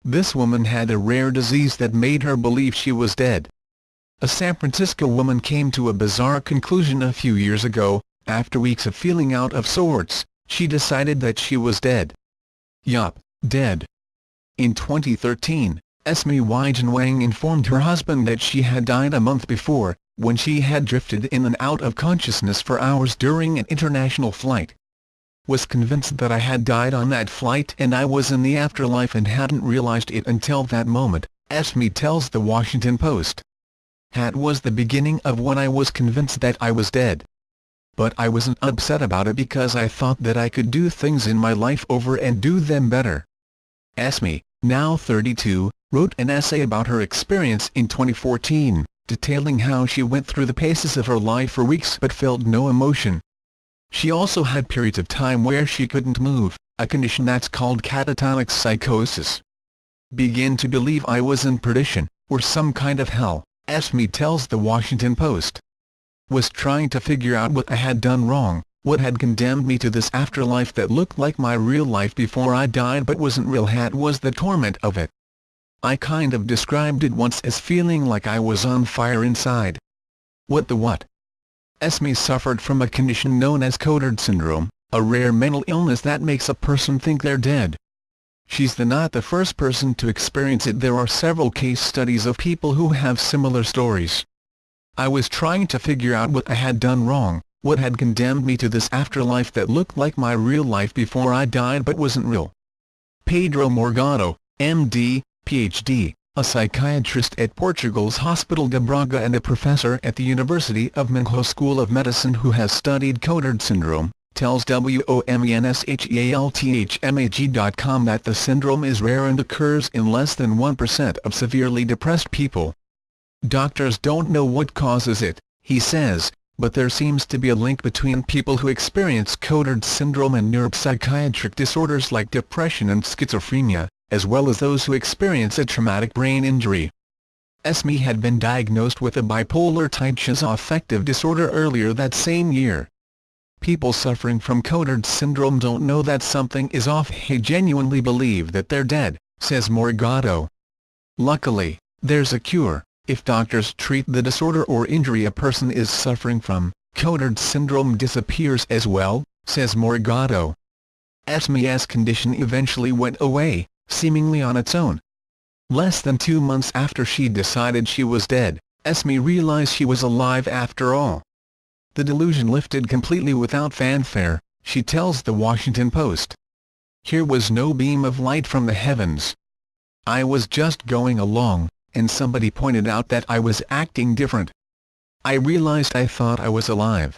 This woman had a rare disease that made her believe she was dead. A San Francisco woman came to a bizarre conclusion a few years ago. After weeks of feeling out of sorts, she decided that she was dead. Yup, dead. In 2013, Esme Wang informed her husband that she had died a month before, when she had drifted in and out of consciousness for hours during an international flight. Was convinced that I had died on that flight and I was in the afterlife and hadn't realized it until that moment, Esme tells The Washington Post. That was the beginning of when I was convinced that I was dead. But I wasn't upset about it because I thought that I could do things in my life over and do them better. Esme, now 32, wrote an essay about her experience in 2014, detailing how she went through the paces of her life for weeks but felt no emotion. She also had periods of time where she couldn't move, a condition that's called catatonic psychosis. Begin to believe I was in perdition, or some kind of hell, Esme tells The Washington Post. Was trying to figure out what I had done wrong, what had condemned me to this afterlife that looked like my real life before I died but wasn't real. That was the torment of it. I kind of described it once as feeling like I was on fire inside. What? Esme suffered from a condition known as Cotard syndrome, a rare mental illness that makes a person think they're dead. She's not the first person to experience it. There are several case studies of people who have similar stories. I was trying to figure out what I had done wrong, what had condemned me to this afterlife that looked like my real life before I died but wasn't real. Pedro Morgado, M.D., Ph.D., a psychiatrist at Portugal's Hospital de Braga and a professor at the University of Minho School of Medicine who has studied Cotard syndrome, tells WOMENSHEALTHMAG.com that the syndrome is rare and occurs in less than 1% of severely depressed people. Doctors don't know what causes it, he says, but there seems to be a link between people who experience Cotard syndrome and neuropsychiatric disorders like depression and schizophrenia, as well as those who experience a traumatic brain injury. Esme had been diagnosed with a bipolar-type schizoaffective disorder earlier that same year. People suffering from Cotard syndrome don't know that something is off. They genuinely believe that they're dead, says Morgado. Luckily, there's a cure. If doctors treat the disorder or injury a person is suffering from, Cotard syndrome disappears as well, says Morgado. Esme's condition eventually went away, seemingly on its own. Less than 2 months after she decided she was dead, Esme realized she was alive after all. The delusion lifted completely without fanfare, she tells The Washington Post. Here was no beam of light from the heavens. I was just going along, and somebody pointed out that I was acting different. I realized I thought I was alive.